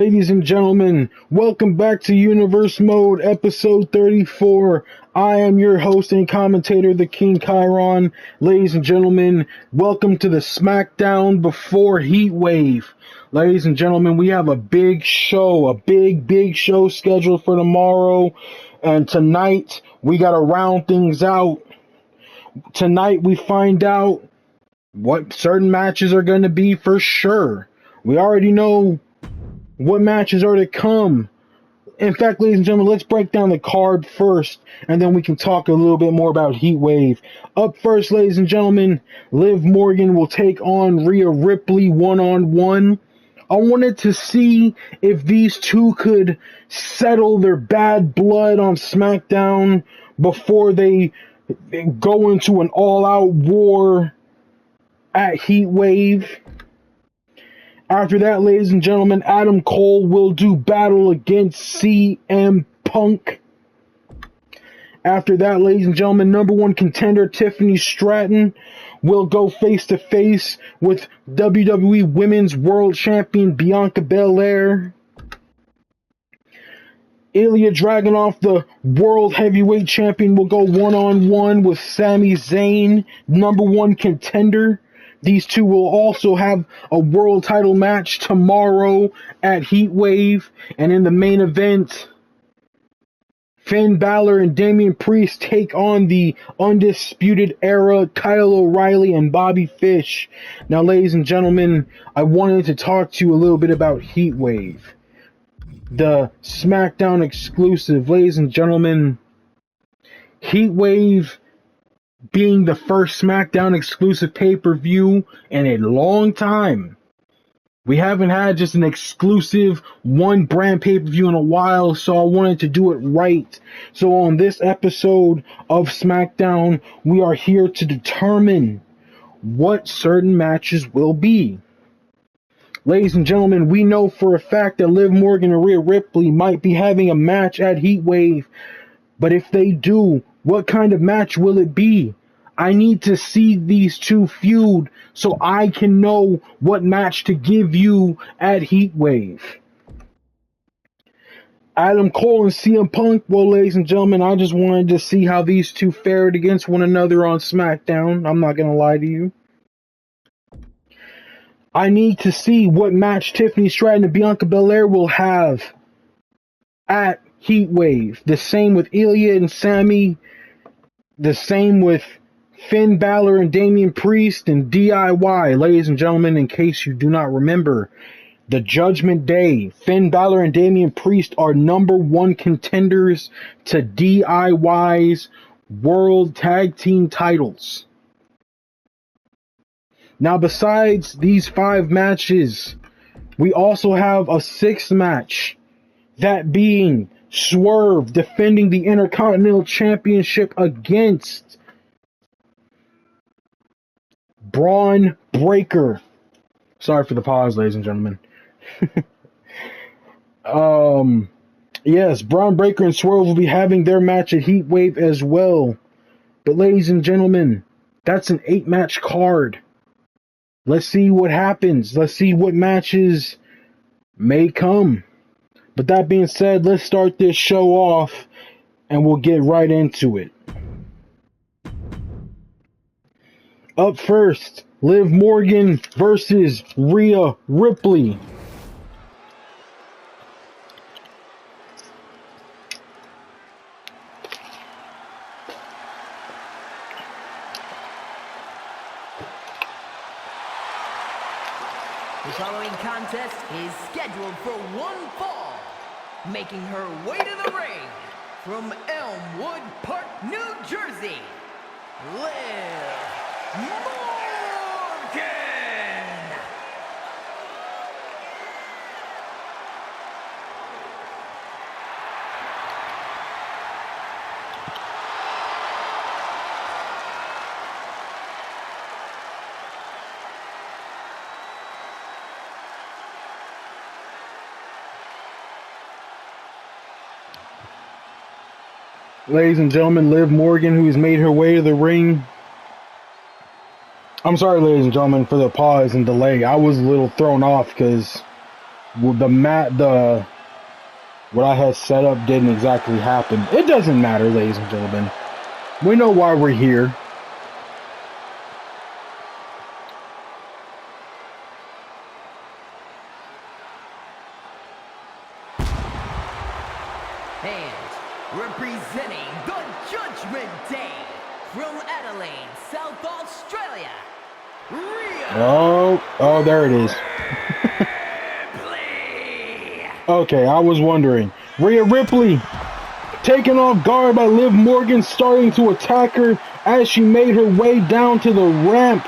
Ladies and gentlemen, welcome back to Universe Mode, episode 34. I am your host and commentator, the King Chiron. Ladies and gentlemen, welcome to the SmackDown before Heatwave. Ladies and gentlemen, we have a big show, a big show scheduled for tomorrow. And tonight, we got to round things out. Tonight, we find out what certain matches are going to be for sure. We already know what matches are to come. In fact, ladies and gentlemen, let's break down the card first, and then we can talk a little bit more about Heatwave. Up first, ladies and gentlemen, Liv Morgan will take on Rhea Ripley one-on-one. I wanted to see if these two could settle their bad blood on SmackDown before they go into an all-out war at Heatwave. After that, ladies and gentlemen, Adam Cole will do battle against CM Punk. After that, ladies and gentlemen, number one contender Tiffany Stratton will go face-to-face with WWE Women's World Champion Bianca Belair. Ilya Dragunov, the World Heavyweight Champion, will go one-on-one with Sami Zayn, number one contender. These two will also have a world title match tomorrow at Heatwave. And in the main event, Finn Balor and Damian Priest take on the Undisputed Era, Kyle O'Reilly and Bobby Fish. Now, ladies and gentlemen, I wanted to talk to you a little bit about Heatwave, the SmackDown exclusive. Ladies and gentlemen, Heatwave being the first SmackDown exclusive pay-per-view in a long time. We haven't had just an exclusive one brand pay-per-view in a while, so I wanted to do it right. So on this episode of SmackDown, we are here to determine what certain matches will be. Ladies and gentlemen, we know for a fact that Liv Morgan and Rhea Ripley might be having a match at Heatwave, but if they do, what kind of match will it be? I need to see these two feud so I can know what match to give you at Heatwave. Adam Cole and CM Punk, well, ladies and gentlemen, I just wanted to see how these two fared against one another on SmackDown. I'm not going to lie to you. I need to see what match Tiffany Stratton and Bianca Belair will have at Heatwave. The same with Ilya and Sami. The same with Finn Balor and Damian Priest and DIY. Ladies and gentlemen, in case you do not remember, the Judgment Day, Finn Balor and Damian Priest are number one contenders to DIY's World Tag Team titles. Now, besides these 5 matches, we also have a 6th match, that being Swerve defending the Intercontinental Championship against Braun Breaker. Sorry for the pause, ladies and gentlemen. Yes, Braun Breaker and Swerve will be having their match at Heatwave as well. But ladies and gentlemen, that's an 8-match card. Let's see what happens. Let's see what matches may come. But that being said, let's start this show off and we'll get right into it. Up first, Liv Morgan versus Rhea Ripley. The following contest is scheduled for one fall. Making her way to the ring from Elmwood Park, New Jersey, Liv Morgan! Ladies and gentlemen, Liv Morgan, who has made her way to the ring. I'm sorry, ladies and gentlemen, for the pause and delay. I was a little thrown off because Well, the what I had set up didn't exactly happen. It doesn't matter, ladies and gentlemen. We know why we're here. And representing the Judgment Day from Adelaide, South Australia, Rhea. Oh, there it is. Okay, I was wondering. Rhea Ripley taken off guard by Liv Morgan, starting to attack her as she made her way down to the ramp.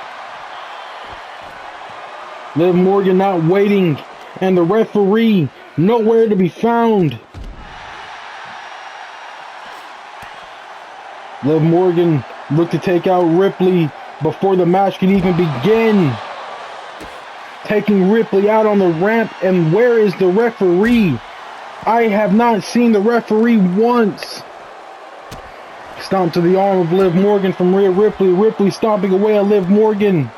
Liv Morgan not waiting, and the referee nowhere to be found. Liv Morgan looked to take out Ripley before the match could even begin. Taking Ripley out on the ramp, and where is the referee? I have not seen the referee once. Stomp to the arm of Liv Morgan from Rhea Ripley. Ripley stomping away at Liv Morgan.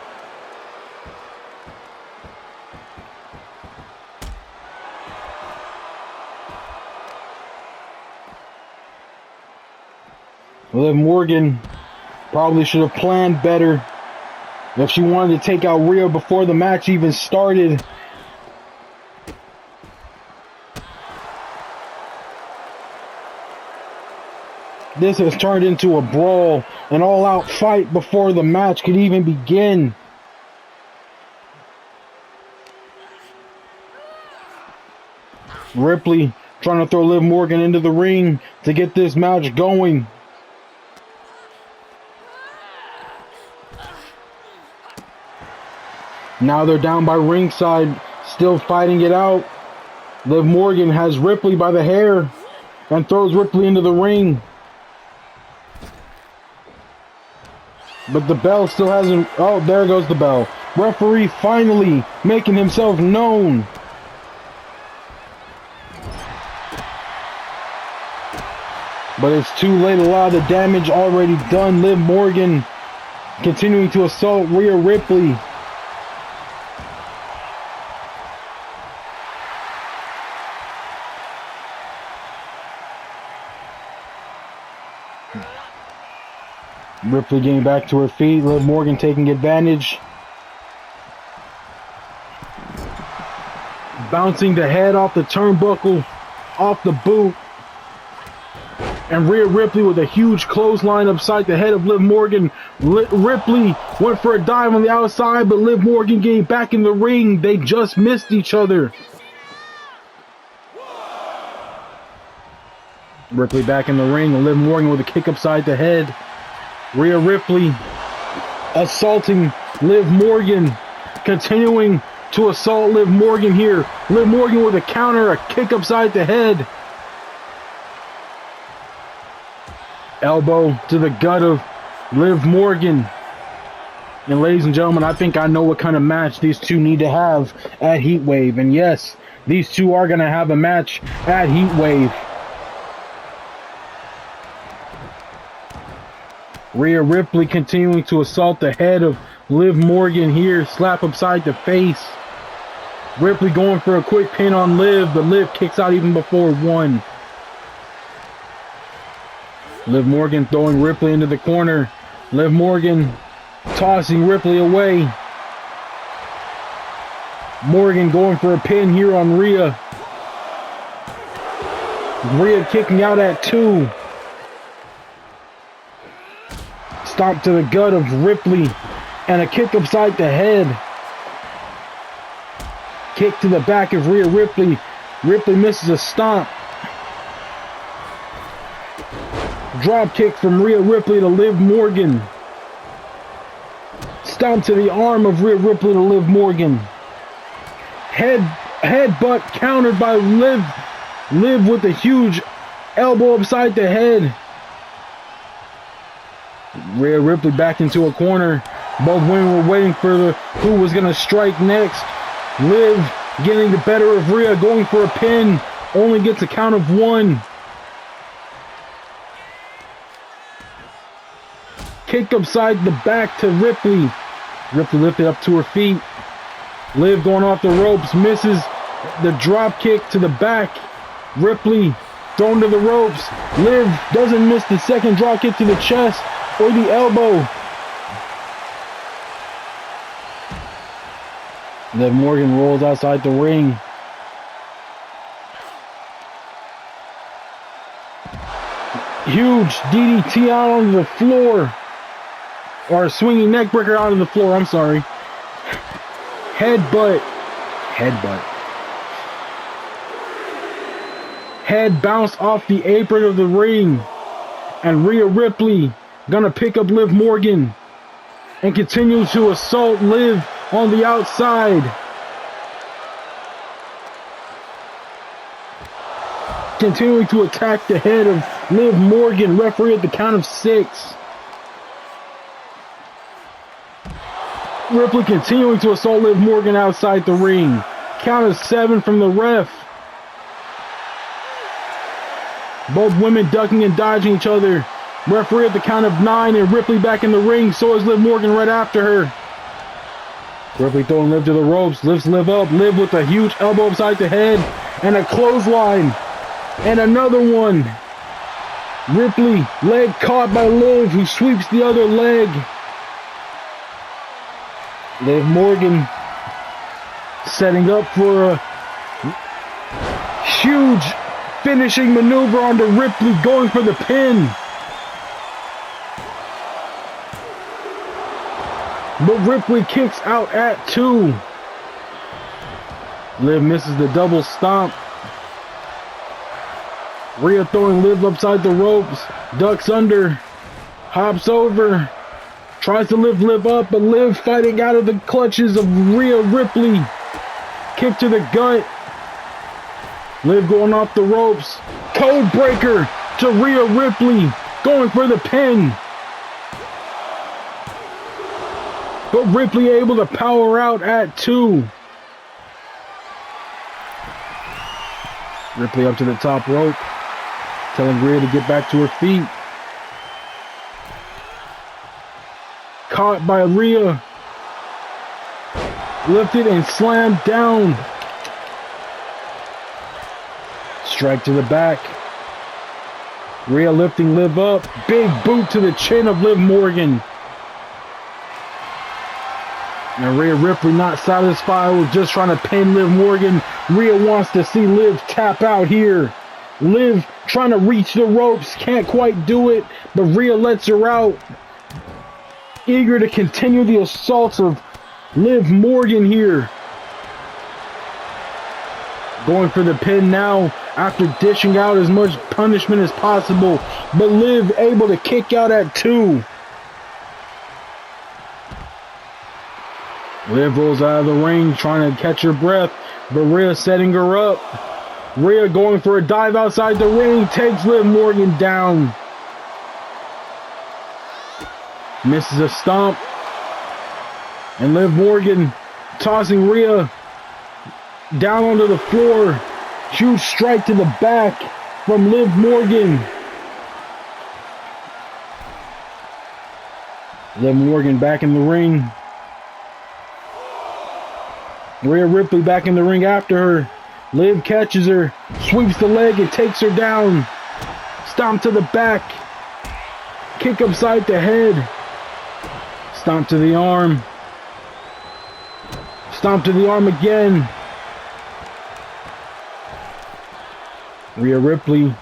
Liv Morgan probably should have planned better. If she wanted to take out Rhea before the match even started. This has turned into a brawl, an all-out fight before the match could even begin. Ripley trying to throw Liv Morgan into the ring to get this match going. Now they're down by ringside, still fighting it out. Liv Morgan has Ripley by the hair and throws Ripley into the ring. But the bell still hasn't... Oh, there goes the bell. Referee finally making himself known. But it's too late. A lot of the damage already done. Liv Morgan continuing to assault Rhea Ripley. Ripley getting back to her feet. Liv Morgan taking advantage. Bouncing the head off the turnbuckle, off the boot. And Rhea Ripley with a huge clothesline upside the head of Liv Morgan. Ripley went for a dive on the outside, but Liv Morgan getting back in the ring. They just missed each other. Ripley back in the ring, and Liv Morgan with a kick upside the head. Rhea Ripley assaulting Liv Morgan, continuing to assault Liv Morgan here. Liv Morgan with a counter, a kick upside the head. Elbow to the gut of Liv Morgan. And ladies and gentlemen, I think I know what kind of match these two need to have at Heatwave. And yes, these two are going to have a match at Heatwave. Rhea Ripley continuing to assault the head of Liv Morgan here. Slap upside the face. Ripley going for a quick pin on Liv, but Liv kicks out even before one. Liv Morgan throwing Ripley into the corner. Liv Morgan tossing Ripley away. Morgan going for a pin here on Rhea. Rhea kicking out at 2. Stomp to the gut of Ripley and a kick upside the head. Kick to the back of Rhea Ripley. Ripley misses a stomp. Drop kick from Rhea Ripley to Liv Morgan. Stomp to the arm of Rhea Ripley to Liv Morgan. Headbutt countered by Liv. Liv with a huge elbow upside the head. Rhea Ripley back into a corner. Both women were waiting for who was going to strike next. Liv getting the better of Rhea, going for a pin. Only gets a count of 1. Kick upside the back to Ripley. Ripley lifted up to her feet. Liv going off the ropes, misses. The drop kick to the back. Ripley thrown to the ropes. Liv doesn't miss the second drop kick to the chest or the elbow. Liv Morgan rolls outside the ring. Huge DDT out onto the floor. Or a swinging neckbreaker out on the floor, I'm sorry. Headbutt. Head bounced off the apron of the ring. And Rhea Ripley gonna pick up Liv Morgan and continue to assault Liv on the outside. Continuing to attack the head of Liv Morgan. Referee at the count of 6. Ripley continuing to assault Liv Morgan outside the ring. Count of 7 from the ref. Both women ducking and dodging each other. Referee at the count of 9 and Ripley back in the ring. So is Liv Morgan right after her. Ripley throwing Liv to the ropes. Lifts Liv up. Liv with a huge elbow upside the head. And a clothesline. And another one. Ripley, leg caught by Liv, who sweeps the other leg. Liv Morgan setting up for a huge finishing maneuver onto Ripley, going for the pin. But Ripley kicks out at 2. Liv misses the double stomp. Rhea throwing Liv upside the ropes, ducks under, hops over, tries to lift Liv up, but Liv fighting out of the clutches of Rhea Ripley. Kick to the gut. Liv going off the ropes. Code breaker to Rhea Ripley, going for the pin. But Ripley able to power out at 2. Ripley up to the top rope, telling Rhea to get back to her feet. Caught by Rhea. Lifted and slammed down. Strike to the back. Rhea lifting Liv up. Big boot to the chin of Liv Morgan. And Rhea Ripley not satisfied with just trying to pin Liv Morgan. Rhea wants to see Liv tap out here. Liv trying to reach the ropes, can't quite do it, but Rhea lets her out. Eager to continue the assaults of Liv Morgan here. Going for the pin now after dishing out as much punishment as possible, but Liv able to kick out at 2. Liv rolls out of the ring trying to catch her breath, but Rhea setting her up. Rhea going for a dive outside the ring, takes Liv Morgan down. Misses a stomp. And Liv Morgan tossing Rhea down onto the floor. Huge strike to the back from Liv Morgan. Liv Morgan back in the ring. Rhea Ripley back in the ring after her. Liv catches her, sweeps the leg and takes her down. Stomp to the back. Kick upside the head. Stomp to the arm. Stomp to the arm again. Rhea Ripley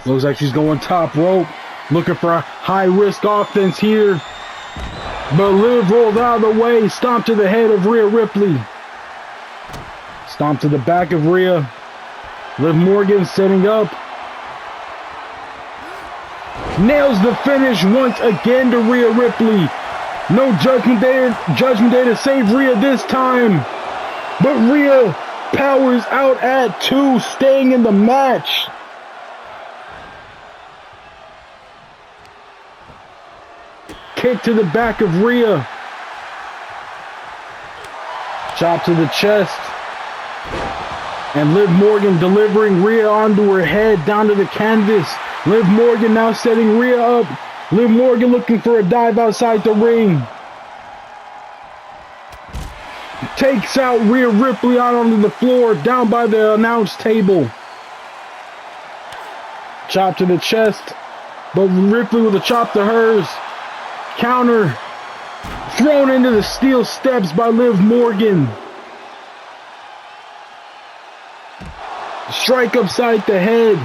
looks like she's going top rope. Looking for a high-risk offense here. But Liv rolls out of the way. Stomp to the head of Rhea Ripley. Stomp to the back of Rhea. Liv Morgan setting up. Nails the finish once again to Rhea Ripley. No judgment day to save Rhea this time. But Rhea powers out at 2, staying in the match. Kick to the back of Rhea. Chop to the chest. And Liv Morgan delivering Rhea onto her head, down to the canvas. Liv Morgan now setting Rhea up. Liv Morgan looking for a dive outside the ring. Takes out Rhea Ripley out onto the floor, down by the announce table. Chop to the chest, but Ripley with a chop to hers. Counter. Thrown into the steel steps by Liv Morgan. Strike upside the head.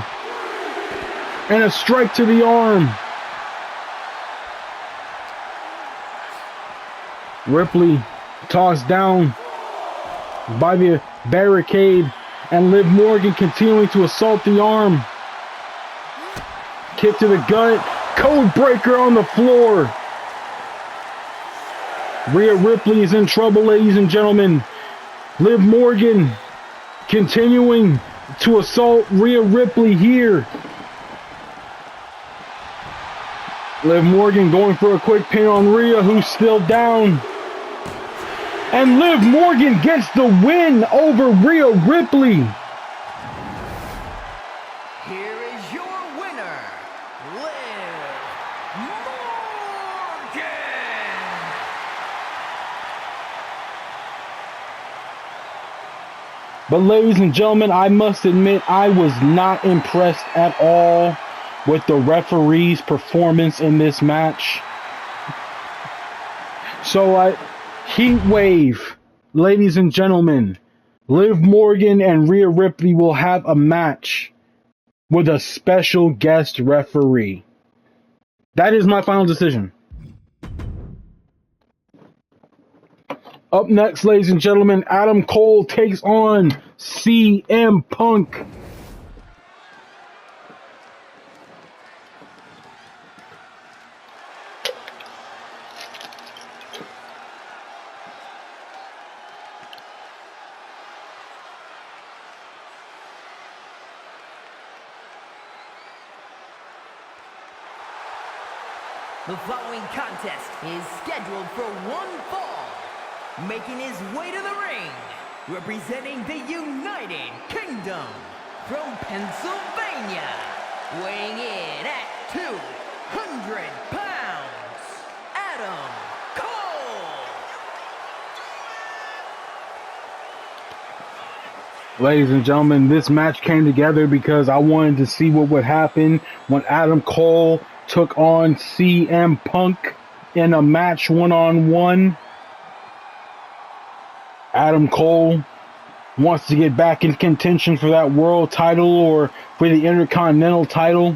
And a strike to the arm. Ripley tossed down by the barricade. And Liv Morgan continuing to assault the arm. Kick to the gut. Code breaker on the floor. Rhea Ripley is in trouble, ladies and gentlemen. Liv Morgan continuing to assault Rhea Ripley here. Liv Morgan going for a quick pin on Rhea, who's still down. And Liv Morgan gets the win over Rhea Ripley. Here is your winner, Liv Morgan. But ladies and gentlemen, I must admit I was not impressed at all with the referee's performance in this match. So Heatwave, ladies and gentlemen, Liv Morgan and Rhea Ripley will have a match with a special guest referee. That is my final decision. Up next, ladies and gentlemen, Adam Cole takes on CM Punk. The following contest is scheduled for one fall, making his way to the ring, representing the United Kingdom, from Pennsylvania, weighing in at 200 pounds, Adam Cole. Ladies and gentlemen, this match came together because I wanted to see what would happen when Adam Cole took on CM Punk in a match one-on-one. Adam Cole wants to get back in contention for that world title or for the Intercontinental title.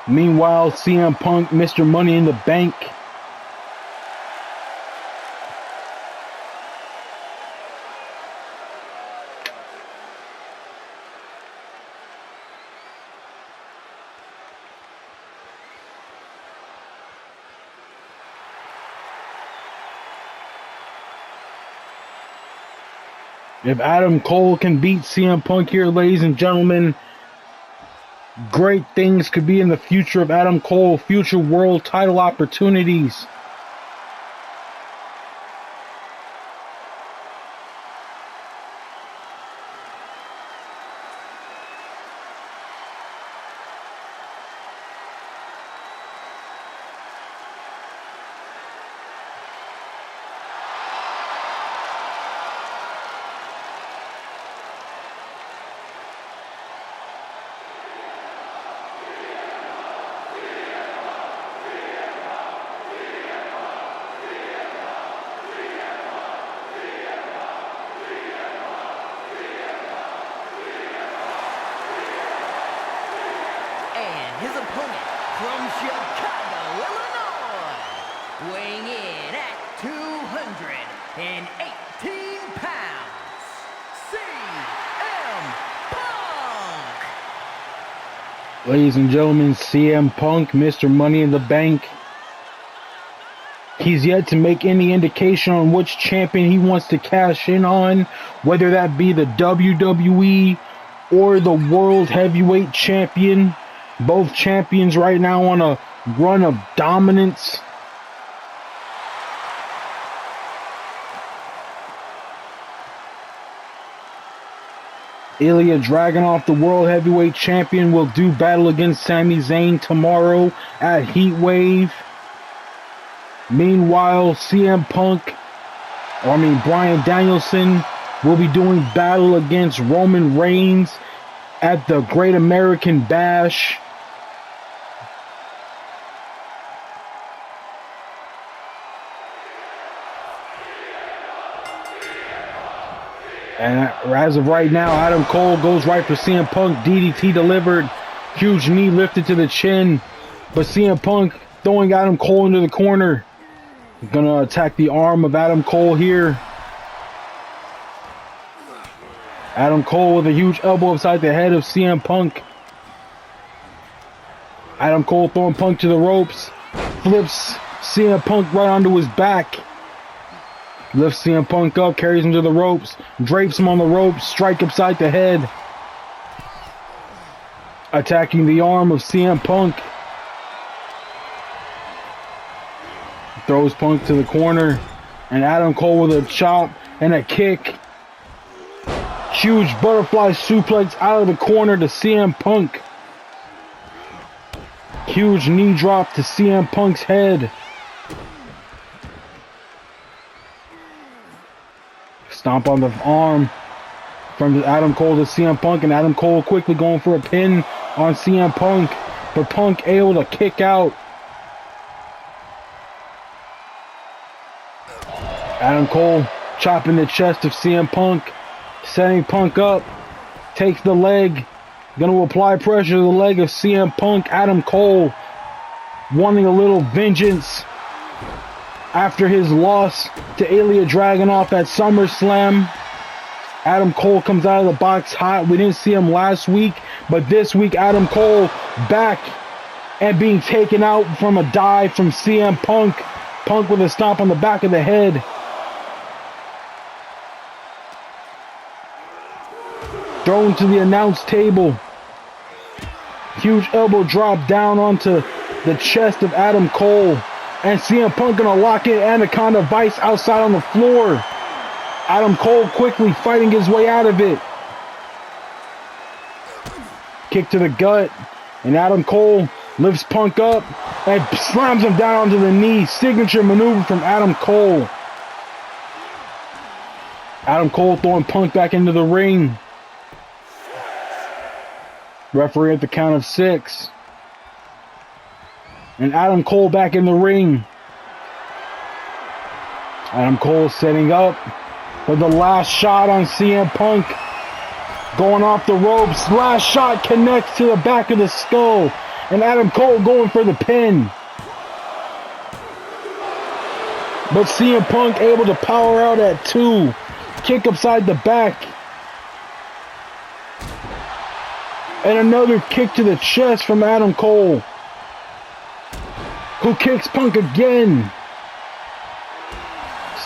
Meanwhile, CM Punk, Mr. Money in the Bank, if Adam Cole can beat CM Punk here, ladies and gentlemen, great things could be in the future of Adam Cole, future world title opportunities. His opponent from Chicago, Illinois, weighing in at 218 pounds, CM Punk. Ladies and gentlemen, CM Punk, Mr. Money in the Bank. He's yet to make any indication on which champion he wants to cash in on, whether that be the WWE or the World Heavyweight Champion. Both champions right now on a run of dominance. Ilya Dragunov, the World Heavyweight Champion, will do battle against Sami Zayn tomorrow at Heatwave. Meanwhile, Bryan Danielson will be doing battle against Roman Reigns at the Great American Bash. And as of right now, Adam Cole goes right for CM Punk. DDT delivered. Huge knee lifted to the chin. But CM Punk throwing Adam Cole into the corner. Gonna attack the arm of Adam Cole here. Adam Cole with a huge elbow upside the head of CM Punk. Adam Cole throwing Punk to the ropes. Flips CM Punk right onto his back. Lifts CM Punk up, carries him to the ropes. Drapes him on the ropes. Strike upside the head. Attacking the arm of CM Punk. Throws Punk to the corner. And Adam Cole with a chop and a kick. Huge butterfly suplex out of the corner to CM Punk. Huge knee drop to CM Punk's head. Stomp on the arm from Adam Cole to CM Punk, and Adam Cole quickly going for a pin on CM Punk, but Punk able to kick out. Adam Cole chopping the chest of CM Punk, setting Punk up, takes the leg, going to apply pressure to the leg of CM Punk. Adam Cole wanting a little vengeance after his loss to Ilya Dragunov at SummerSlam. Adam Cole comes out of the box hot. We didn't see him last week, but this week Adam Cole back and being taken out from a dive from CM Punk. Punk with a stomp on the back of the head. Thrown to the announce table. Huge elbow drop down onto the chest of Adam Cole. And CM Punk gonna lock in Anaconda Vice outside on the floor. Adam Cole quickly fighting his way out of it. Kick to the gut. And Adam Cole lifts Punk up and slams him down onto the knee. Signature maneuver from Adam Cole. Adam Cole throwing Punk back into the ring. Referee at the count of 6. And Adam Cole back in the ring. Adam Cole setting up for the last shot on CM Punk. Going off the ropes. Last shot connects to the back of the skull. And Adam Cole going for the pin. But CM Punk able to power out at 2. Kick upside the back. And another kick to the chest from Adam Cole, who kicks Punk again.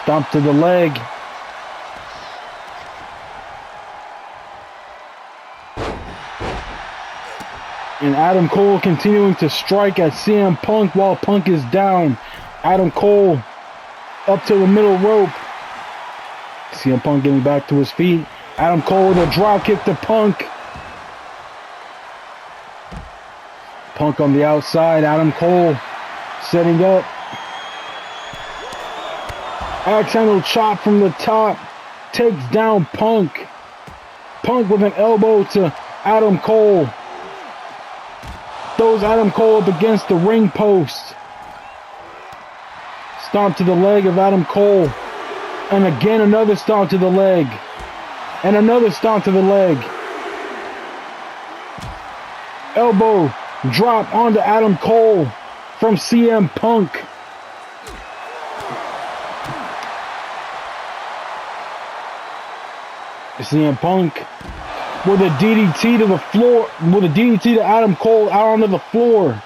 Stomp to the leg. And Adam Cole continuing to strike at CM Punk while Punk is down. Adam Cole up to the middle rope. CM Punk getting back to his feet. Adam Cole with a drop kick to Punk. Punk on the outside. Adam Cole setting up. Accidental chop from the top. Takes down Punk. Punk with an elbow to Adam Cole. Throws Adam Cole up against the ring post. Stomp to the leg of Adam Cole. And again another stomp to the leg. And another stomp to the leg. Elbow drop onto Adam Cole from CM Punk. CM Punk with a DDT to the floor, with a DDT to Adam Cole out onto the floor.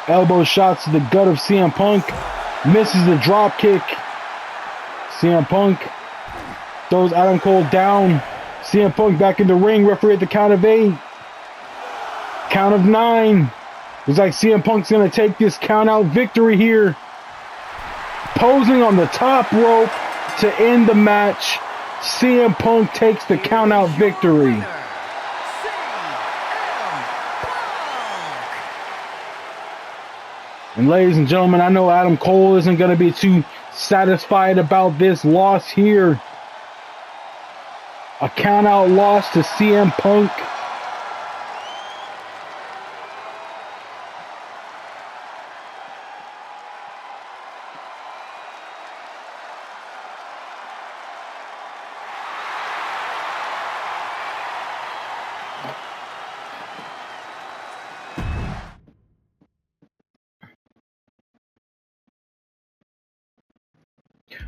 Elbow shots to the gut of CM Punk. Misses the drop kick. CM Punk throws Adam Cole down. CM Punk back in the ring. Referee at the count of 8. Count of 9. Looks like CM Punk's going to take this count out victory here. Posing on the top rope to end the match. CM Punk takes the count out victory. And ladies and gentlemen, I know Adam Cole isn't going to be too satisfied about this loss here. A count-out loss to CM Punk.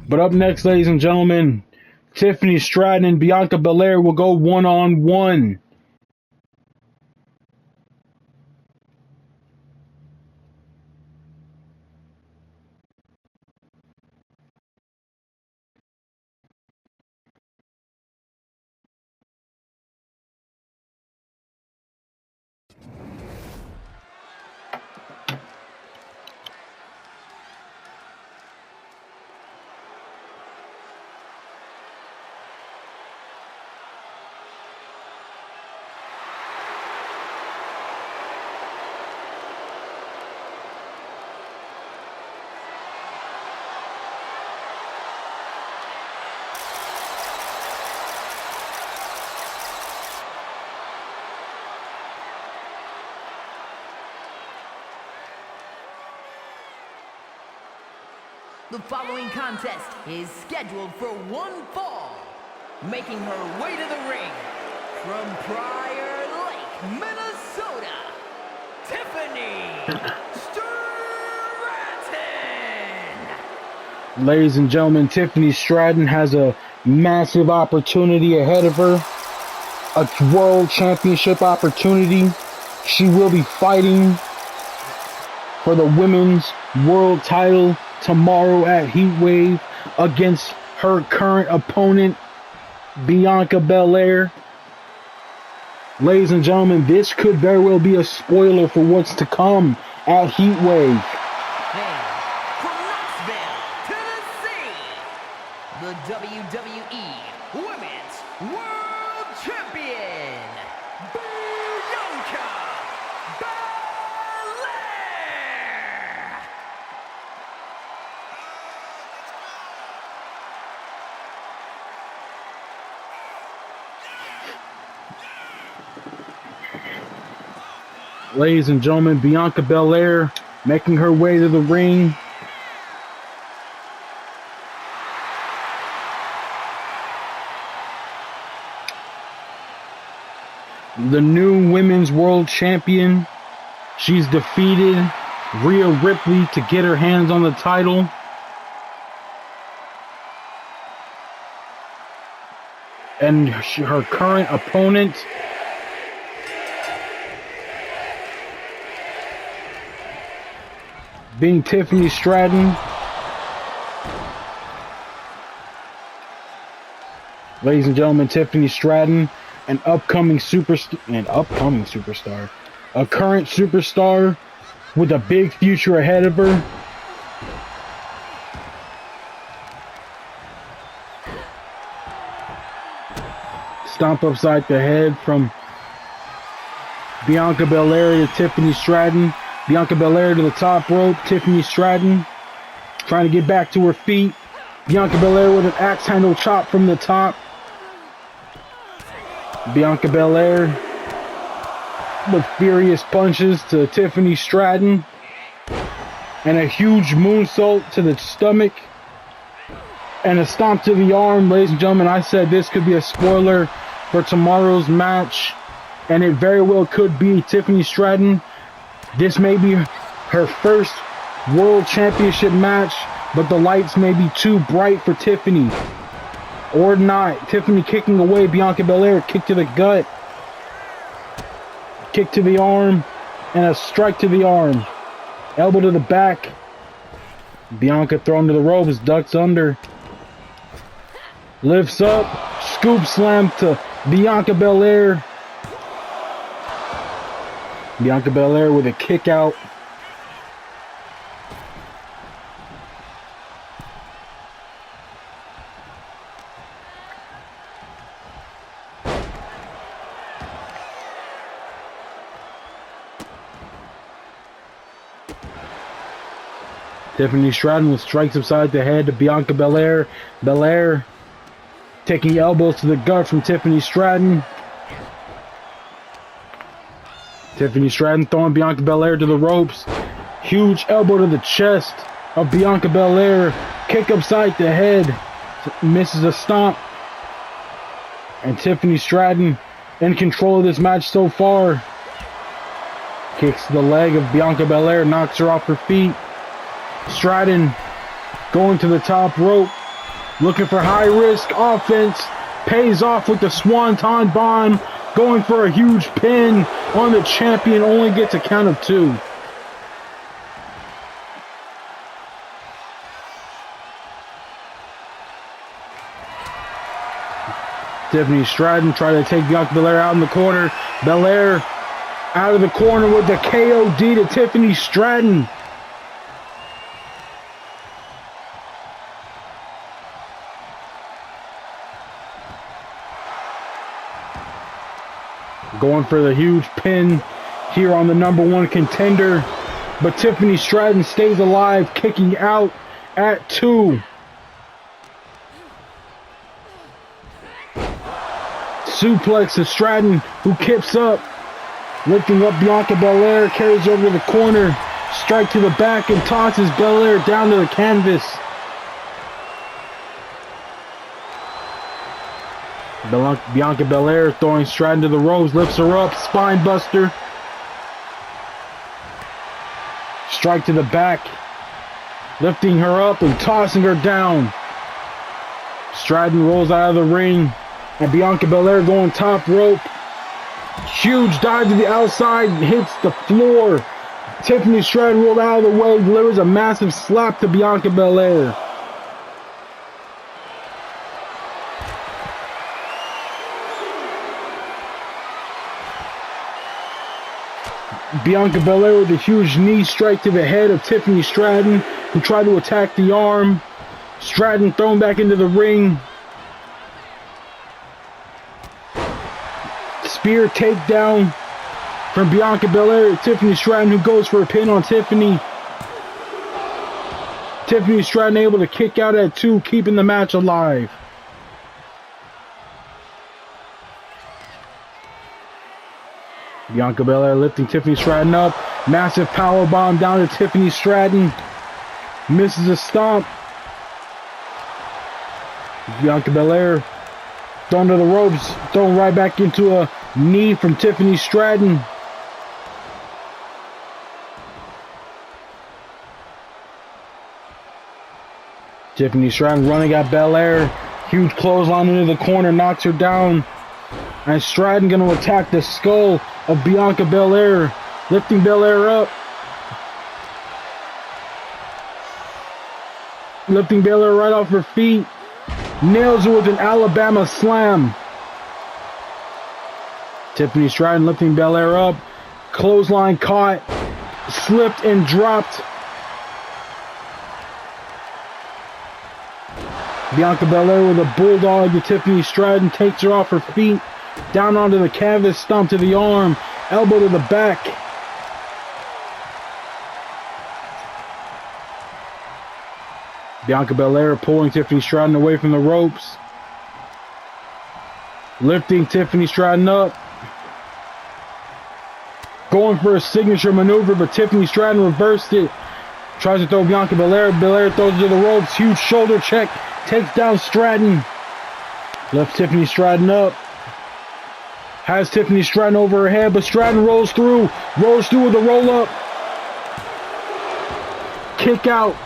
But up next, ladies and gentlemen, Tiffany Stratton and Bianca Belair will go one-on-one. The following contest is scheduled for one fall. Making her way to the ring from Prior Lake, Minnesota, Tiffany Stratton. Ladies and gentlemen, Tiffany Stratton has a massive opportunity ahead of her. A world championship opportunity. She will be fighting for the women's world title tomorrow at Heatwave against her current opponent, Bianca Belair. Ladies and gentlemen, this could very well be a spoiler for what's to come at Heatwave. And from Knoxville, Tennessee, the WWE Women's World Champion, Bianca Belair. Ladies and gentlemen, Bianca Belair making her way to the ring. The new women's world champion. She's defeated Rhea Ripley to get her hands on the title. And her current opponent, being Tiffany Stratton. Ladies and gentlemen, Tiffany Stratton, an upcoming superstar, a current superstar with a big future ahead of her. Stomp upside the head from Bianca Belair to Tiffany Stratton. Bianca Belair to the top rope. Tiffany Stratton trying to get back to her feet. Bianca Belair with an axe handle chop from the top. Bianca Belair with furious punches to Tiffany Stratton. And a huge moonsault to the stomach. And a stomp to the arm. Ladies and gentlemen, I said this could be a spoiler for tomorrow's match. And it very well could be. Tiffany Stratton, this may be her first world championship match, but the lights may be too bright for Tiffany. Or not. Tiffany kicking away Bianca Belair. Kick to the gut. Kick to the arm. And a strike to the arm. Elbow to the back. Bianca thrown to the ropes. Ducks under. Lifts up. Scoop slam to Bianca Belair. Bianca Belair with a kick out. Tiffany Stratton with strikes upside the head to Bianca Belair. Belair taking elbows to the gut from Tiffany Stratton. Tiffany Stratton throwing Bianca Belair to the ropes. Huge elbow to the chest of Bianca Belair. Kick upside the head. Misses a stomp. And Tiffany Stratton in control of this match so far. Kicks the leg of Bianca Belair. Knocks her off her feet. Stratton going to the top rope. Looking for high risk offense. Pays off with the Swanton Bomb. Going for a huge pin on the champion. Only gets a count of 2. Tiffany Stratton trying to take Bianca Belair out in the corner. Belair out of the corner with the KOD to Tiffany Stratton. Going for the huge pin here on the #1 contender. But Tiffany Stratton stays alive, kicking out at 2. Suplex to Stratton, who kips up. Lifting up Bianca Belair, carries over to the corner. Strike to the back and tosses Belair down to the canvas. Bianca Belair throwing Stratton to the ropes, lifts her up, spine buster. Strike to the back, lifting her up and tossing her down. Stratton rolls out of the ring, and Bianca Belair going top rope. Huge dive to the outside, hits the floor. Tiffany Stratton rolled out of the way, delivers a massive slap to Bianca Belair. Bianca Belair with a huge knee strike to the head of Tiffany Stratton, who tried to attack the arm. Stratton thrown back into the ring. Spear takedown from Bianca Belair. Tiffany Stratton, who goes for a pin on Tiffany. Tiffany Stratton able to kick out at 2, keeping the match alive. Bianca Belair lifting Tiffany Stratton up. Massive powerbomb down to Tiffany Stratton. Misses a stomp. Bianca Belair thrown to the ropes. Thrown right back into a knee from Tiffany Stratton. Tiffany Stratton running at Belair. Huge clothesline into the corner. Knocks her down. And Stratton going to attack the skull of Bianca Belair, lifting Belair up. Lifting Belair right off her feet. Nails her with an Alabama slam. Tiffany Stratton lifting Belair up. Clothesline caught. Slipped and dropped. Bianca Belair with a bulldog to Tiffany Stratton. Takes her off her feet. Down onto the canvas, stomp to the arm, elbow to the back. Bianca Belair pulling Tiffany Stratton away from the ropes. Lifting Tiffany Stratton up. Going for a signature maneuver, but Tiffany Stratton reversed it. Tries to throw Bianca Belair. Belair throws her to the ropes. Huge shoulder check. Takes down Stratton. Left Tiffany Stratton up. Has Tiffany Stratton over her head, but Stratton rolls through. Rolls through with a roll-up. Kick out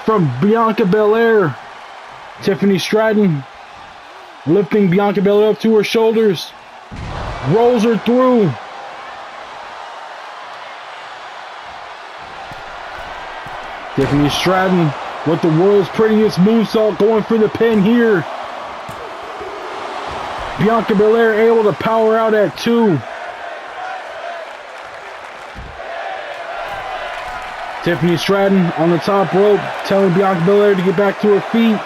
from Bianca Belair. Tiffany Stratton lifting Bianca Belair up to her shoulders. Rolls her through. Tiffany Stratton with the world's prettiest moonsault, going for the pin here. Bianca Belair able to power out at 2. Tiffany Stratton on the top rope, telling Bianca Belair to get back to her feet.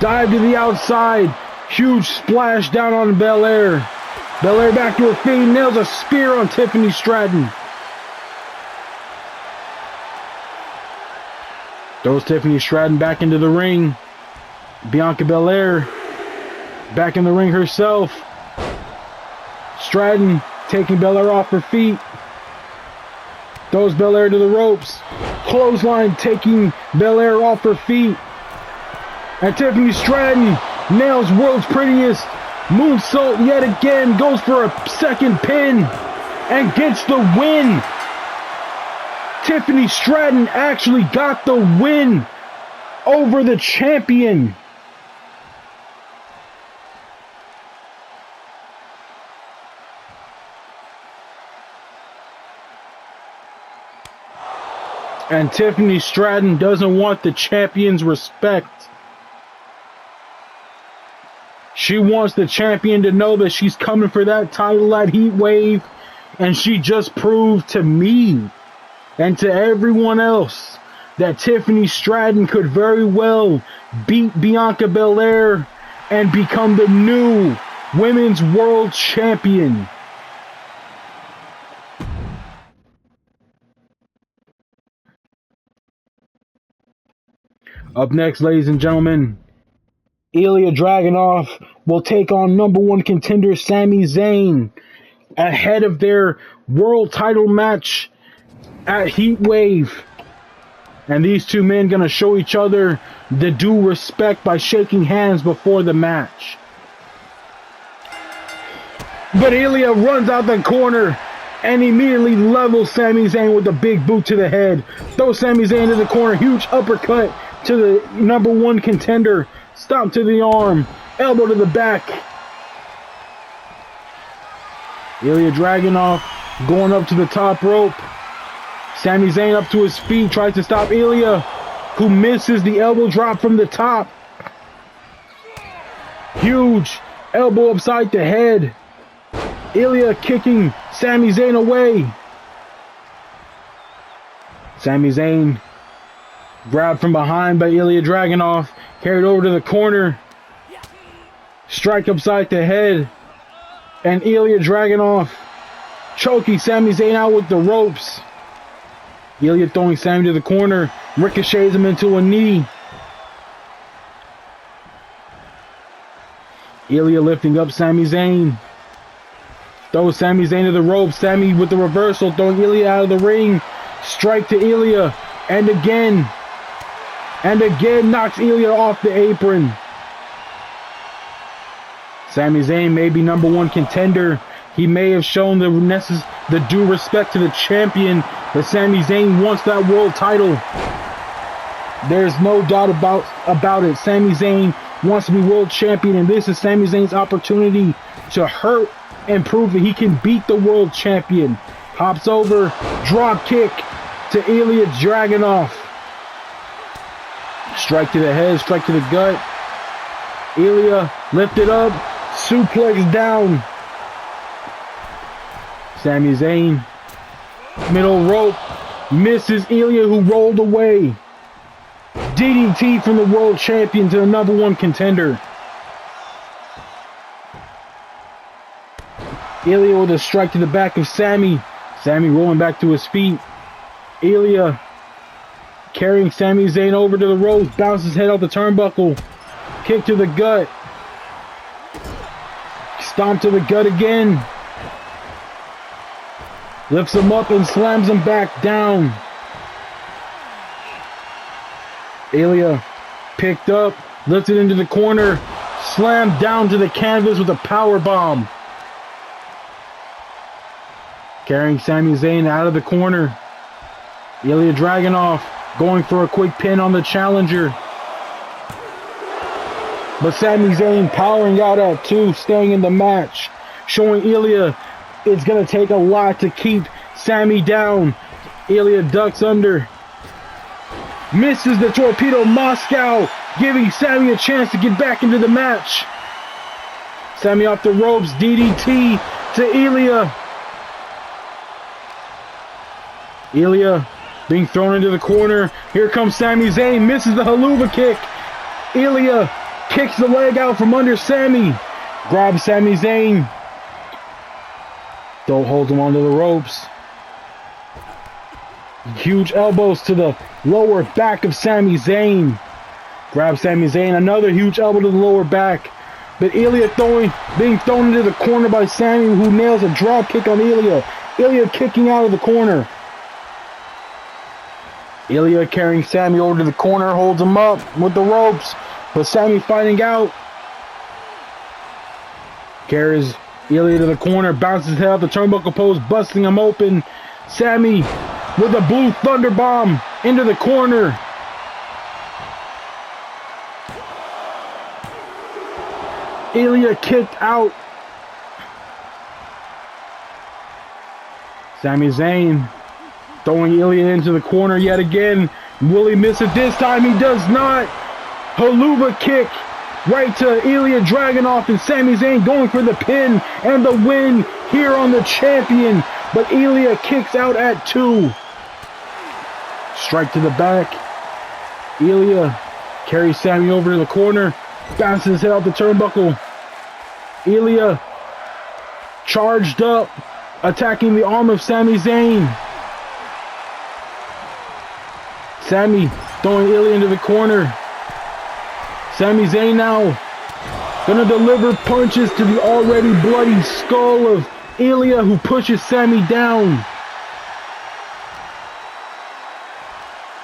Dive to the outside. Huge splash down on Belair. Belair back to her feet, nails a spear on Tiffany Stratton. Throws Tiffany Stratton back into the ring. Bianca Belair back in the ring herself. Stratton taking Belair off her feet. Throws Belair to the ropes. Clothesline taking Belair off her feet. And Tiffany Stratton nails world's prettiest moonsault yet again. Goes for a second pin and gets the win. Tiffany Stratton actually got the win over the champion. And Tiffany Stratton doesn't want the champion's respect. She wants the champion to know that she's coming for that title at Heatwave. And she just proved to me and to everyone else that Tiffany Stratton could very well beat Bianca Belair and become the new Women's World Champion. Up next, ladies and gentlemen, Ilya Dragunov will take on #1 contender Sami Zayn ahead of their world title match at Heatwave. And these two men gonna show each other the due respect by shaking hands before the match. But Ilya runs out the corner and immediately levels Sami Zayn with a big boot to the head. Throws Sami Zayn into the corner. Huge uppercut to the #1 contender. Stomp to the arm. Elbow to the back. Ilya Dragunov going up to the top rope. Sami Zayn up to his feet. Tries to stop Ilya, who misses the elbow drop from the top. Huge elbow upside the head. Ilya kicking Sami Zayn away. Sami Zayn grabbed from behind by Ilya Dragunov. Carried over to the corner. Strike upside the head. And Ilya Dragunov choking Sami Zayn out with the ropes. Ilya throwing Sami to the corner. Ricochets him into a knee. Ilya lifting up Sami Zayn. Throws Sami Zayn to the ropes. Sami with the reversal, throwing Ilya out of the ring. Strike to Ilya. And again knocks Ilya off the apron. Sami Zayn may be #1 contender. He may have shown the due respect to the champion, but Sami Zayn wants that world title. There's no doubt about it. Sami Zayn wants to be world champion, and this is Sami Zayn's opportunity to hurt and prove that he can beat the world champion. Hops over, drop kick to Ilya Dragunov. Strike to the head, strike to the gut. Ilya lifted up, suplex down. Sami Zayn, middle rope, misses Ilya, who rolled away. DDT from the world champion to the #1 contender. Ilya with a strike to the back of Sami. Sami rolling back to his feet. Ilya carrying Sami Zayn over to the ropes, bounces head off the turnbuckle. Kick to the gut. Stomp to the gut again. Lifts him up and slams him back down. Ilya picked up, lifted into the corner, slammed down to the canvas with a power bomb. Carrying Sami Zayn out of the corner. Ilya Dragunov going for a quick pin on the challenger. But Sami Zayn powering out at 2, staying in the match. Showing Ilya it's going to take a lot to keep Sami down. Ilya ducks under. Misses the Torpedo Moscow, giving Sami a chance to get back into the match. Sami off the ropes, DDT to Ilya. Ilya being thrown into the corner. Here comes Sami Zayn, misses the haluva kick. Ilya kicks the leg out from under Sami. Grabs Sami Zayn. Don't hold him onto the ropes. Huge elbows to the lower back of Sami Zayn. Grabs Sami Zayn. Another huge elbow to the lower back. But Ilya being thrown into the corner by Sami, who nails a drop kick on Ilya. Ilya kicking out of the corner. Ilya carrying Sami over to the corner, holds him up with the ropes. But Sami fighting out. Carries Ilya to the corner, bounces his head off the turnbuckle post, busting him open. Sami with a blue thunder bomb into the corner. Ilya kicked out. Sami Zayn throwing Ilya into the corner yet again. Will he miss it this time? He does not. Haluva kick right to Ilya Dragunov, and Sami Zayn going for the pin and the win here on the champion. But Ilya kicks out at 2. Strike to the back. Ilya carries Sami over to the corner. Bounces his head off the turnbuckle. Ilya charged up, attacking the arm of Sami Zayn. Sami throwing Ilya into the corner. Sami Zayn now gonna deliver punches to the already bloody skull of Ilya, who pushes Sami down.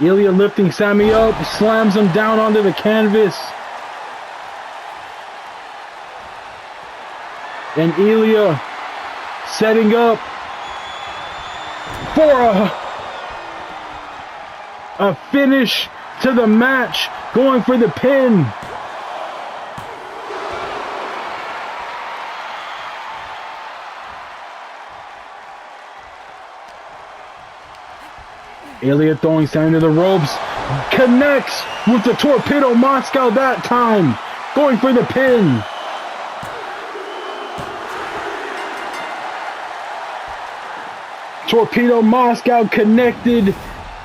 Ilya lifting Sami up, slams him down onto the canvas. And Ilya setting up for a finish to the match, going for the pin. Ilya throwing Sami to the ropes, connects with the Torpedo Moscow that time, going for the pin. Torpedo Moscow connected,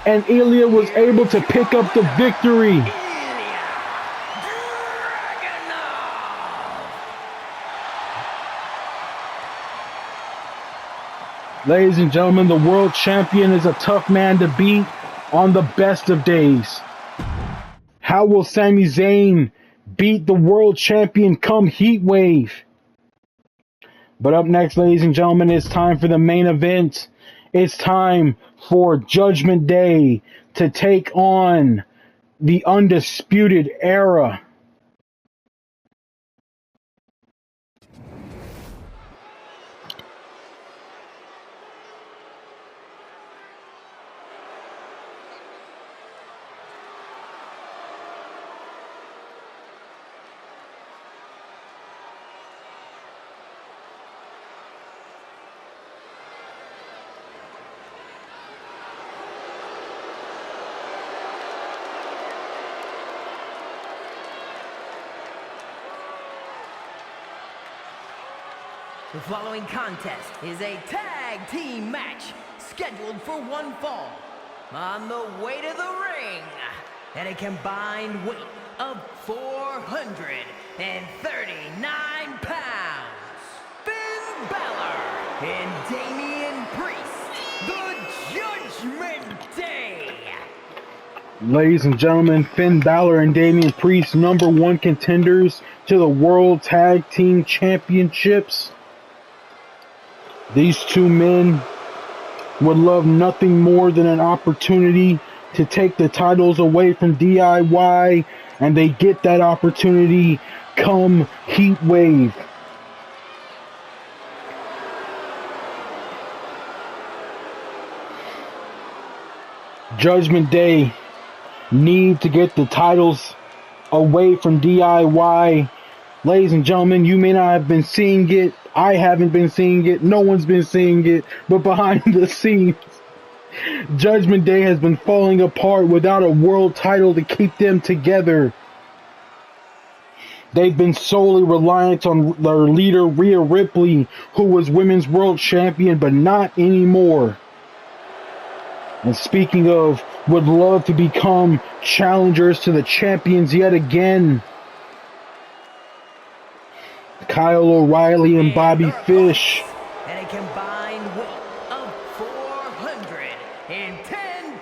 and Ilya was able to pick up the victory. Ladies and gentlemen, the world champion is a tough man to beat on the best of days. How will Sami Zayn beat the world champion come Heatwave? But up next, ladies and gentlemen, it's time for the main event. It's time for Judgment Day to take on the Undisputed Era. The following contest is a tag team match scheduled for one fall. On the way to the ring, at a combined weight of 439 pounds, Finn Balor and Damian Priest, the Judgment Day. Ladies and gentlemen, Finn Balor and Damian Priest, #1 contenders to the World Tag Team Championships. These two men would love nothing more than an opportunity to take the titles away from DIY, and they get that opportunity come Heatwave. Judgment Day need to get the titles away from DIY. Ladies and gentlemen, you may not have been seeing it. I haven't been seeing it. No one's been seeing it. But behind the scenes, Judgment Day has been falling apart without a world title to keep them together. They've been solely reliant on their leader, Rhea Ripley, who was Women's World Champion, but not anymore. And speaking of, would love to become challengers to the champions yet again. Kyle O'Reilly and Bobby Fish. At a combined weight of 410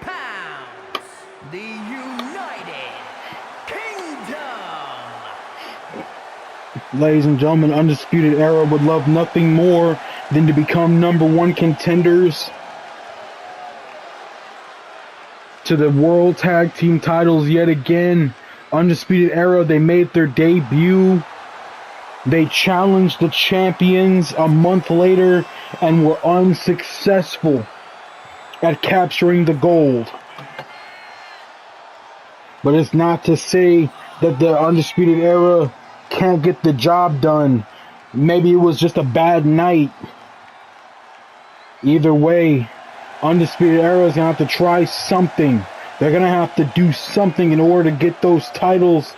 Ladies and gentlemen, Undisputed Era would love nothing more than to become #1 contenders to the World Tag Team titles yet again. Undisputed Era, they made their debut. They challenged the champions a month later and were unsuccessful at capturing the gold. But it's not to say that the Undisputed Era can't get the job done. Maybe it was just a bad night. Either way, Undisputed Era is going to have to try something. They're going to have to do something in order to get those titles.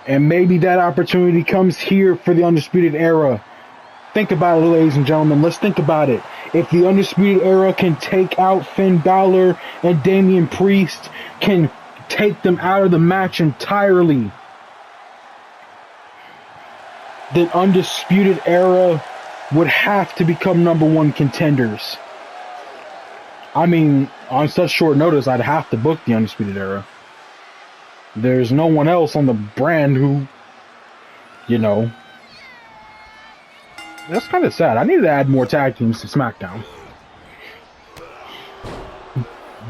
And maybe that opportunity comes here for the Undisputed Era. Think about it, ladies and gentlemen. Let's think about it. If the Undisputed Era can take out Finn Balor and Damian Priest, can take them out of the match entirely, then Undisputed Era would have to become #1 contenders. I mean, on such short notice, I'd have to book the Undisputed Era. There's no one else on the brand who, you know. That's kind of sad. I need to add more tag teams to SmackDown.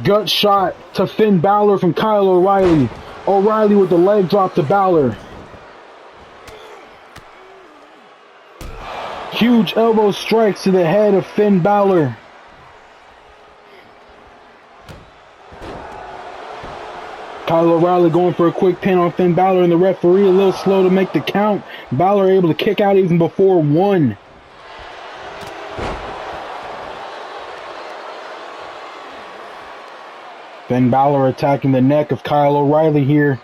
Gut shot to Finn Balor from Kyle O'Reilly. O'Reilly with the leg drop to Balor. Huge elbow strikes to the head of Finn Balor. Kyle O'Reilly going for a quick pin on Finn Balor, and the referee a little slow to make the count. Balor able to kick out even before 1. Finn Balor attacking the neck of Kyle O'Reilly here.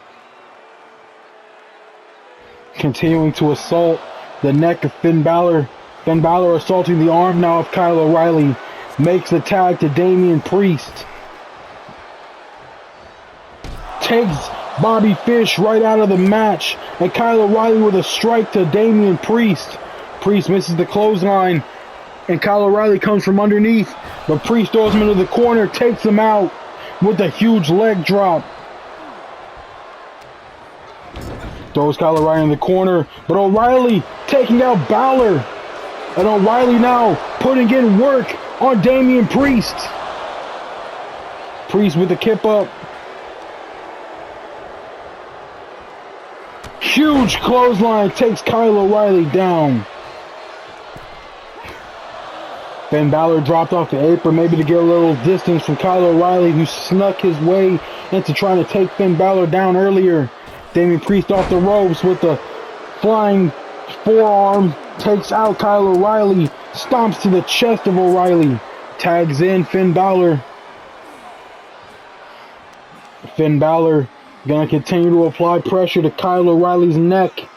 Continuing to assault the neck of Finn Balor. Finn Balor assaulting the arm now of Kyle O'Reilly. Makes the tag to Damian Priest. Takes Bobby Fish right out of the match. And Kyle O'Reilly with a strike to Damian Priest. Priest misses the clothesline. And Kyle O'Reilly comes from underneath. But Priest throws him into the corner. Takes him out with a huge leg drop. Throws Kyle O'Reilly in the corner. But O'Reilly taking out Balor. And O'Reilly now putting in work on Damian Priest. Priest with the kip up. Huge clothesline takes Kyle O'Reilly down. Finn Balor dropped off the apron maybe to get a little distance from Kyle O'Reilly, who snuck his way into trying to take Finn Balor down earlier. Damian Priest off the ropes with the flying forearm. Takes out Kyle O'Reilly. Stomps to the chest of O'Reilly. Tags in Finn Balor. Finn Balor gonna continue to apply pressure to Kyle O'Reilly's neck.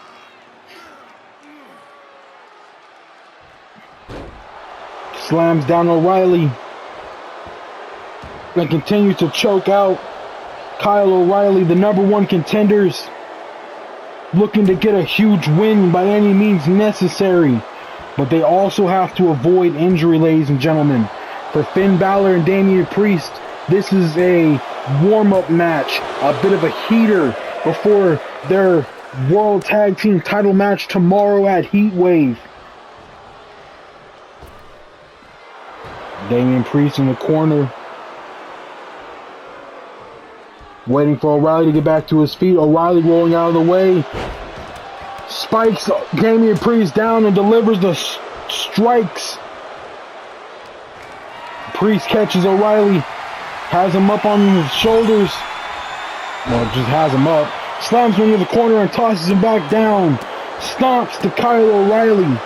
Slams down O'Reilly. And continues to choke out Kyle O'Reilly, the #1 contenders. Looking to get a huge win by any means necessary. But they also have to avoid injury, ladies and gentlemen. For Finn Balor and Damian Priest, this is a warm-up match, a bit of a heater before their World Tag Team title match tomorrow at Heatwave. Damian Priest in the corner, waiting for O'Reilly to get back to his feet. O'Reilly rolling out of the way. Spikes Damian Priest down and delivers the strikes. Priest catches O'Reilly. Has him up on his shoulders. Well, just has him up. Slams him into the corner and tosses him back down. Stomps to Kyle O'Reilly.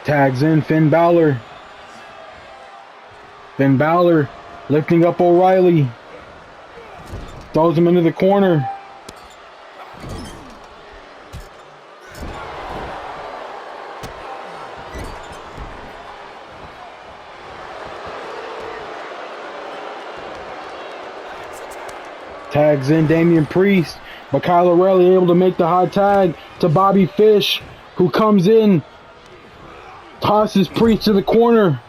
Tags in Finn Balor. Finn Balor lifting up O'Reilly. Throws him into the corner. Tags in Damian Priest, but Kyle O'Reilly able to make the high tag to Bobby Fish, who comes in, tosses Priest to the corner.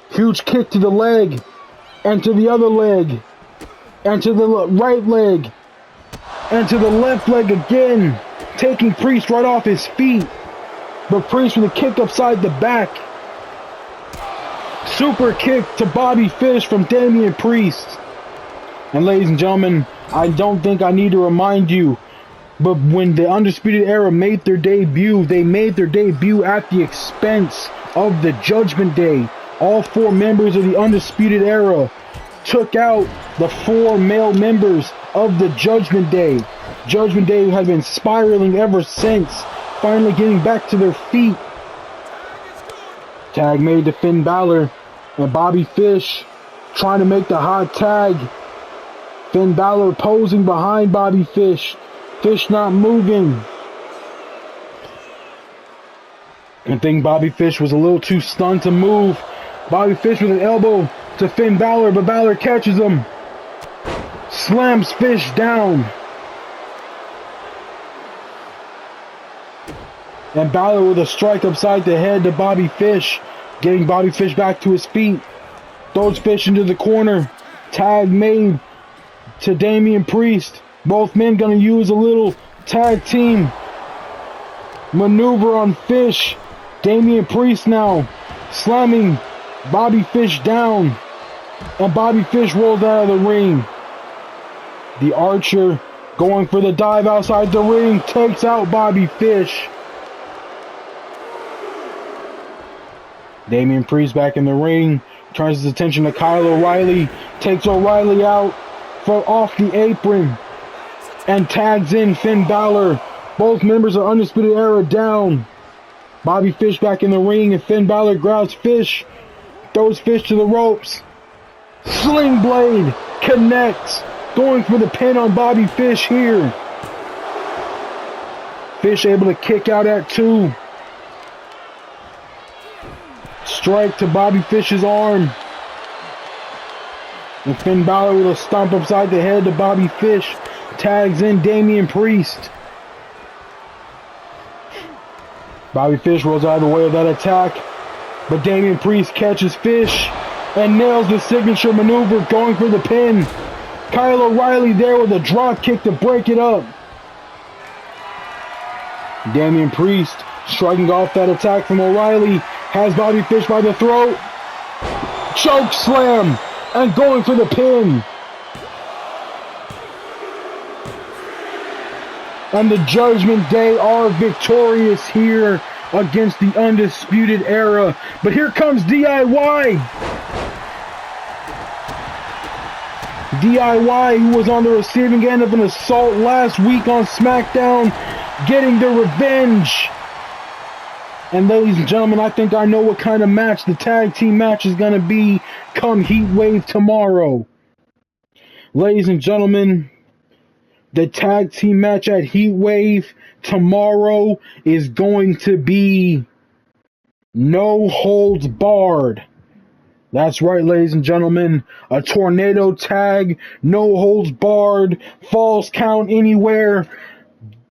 Huge kick to the leg, and to the other leg, and to the right leg. And to the left leg again, taking Priest right off his feet. But Priest with a kick upside the back. Super kick to Bobby Fish from Damian Priest. And ladies and gentlemen, I don't think I need to remind you, but when the Undisputed Era made their debut, they made their debut at the expense of the Judgment Day. All 4 members of the Undisputed Era took out the 4 male members of the Judgment Day. Judgment Day has been spiraling ever since, finally getting back to their feet. Tag made to Finn Balor and Bobby Fish trying to make the hot tag. Finn Balor posing behind Bobby Fish. Fish not moving. I think Bobby Fish was a little too stunned to move. Bobby Fish with an elbow to Finn Balor, but Balor catches him. Slams Fish down. And Balor with a strike upside the head to Bobby Fish, getting Bobby Fish back to his feet. Throws Fish into the corner. Tag made to Damian Priest. Both men gonna use a little tag team maneuver on Fish. Damian Priest now slamming Bobby Fish down. And Bobby Fish rolls out of the ring. The Archer going for the dive outside the ring. Takes out Bobby Fish. Damian Priest back in the ring. Turns his attention to Kyle O'Reilly. Takes O'Reilly out off the apron. And tags in Finn Balor. Both members of Undisputed Era down. Bobby Fish back in the ring, and Finn Balor grabs Fish. Throws Fish to the ropes. Sling Blade connects. Going for the pin on Bobby Fish here. Fish able to kick out at 2. Strike to Bobby Fish's arm. And Finn Balor with a stomp upside the head to Bobby Fish. Tags in Damian Priest. Bobby Fish rolls out of the way of that attack. But Damian Priest catches Fish and nails the signature maneuver, going for the pin. Kyle O'Reilly there with a drop kick to break it up. Damian Priest striking off that attack from O'Reilly. Has Bobby Fish by the throat. Choke slam. And going for the pin. And the Judgment Day are victorious here against the Undisputed Era. But here comes DIY. DIY, who was on the receiving end of an assault last week on SmackDown, getting the revenge. And ladies and gentlemen, I think I know what kind of match the tag team match is going to be come Heatwave tomorrow. Ladies and gentlemen, the tag team match at Heatwave tomorrow is going to be no holds barred. That's right, ladies and gentlemen. A tornado tag, no holds barred, falls count anywhere,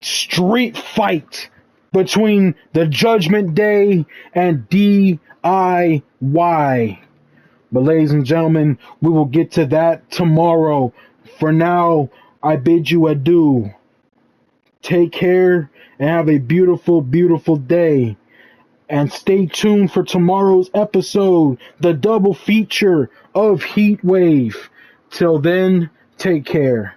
street fight between the Judgment Day and DIY. But ladies and gentlemen, we will get to that tomorrow. For now, I bid you adieu. Take care and have a beautiful, beautiful day. And stay tuned for tomorrow's episode, the double feature of Heatwave. Till then, take care.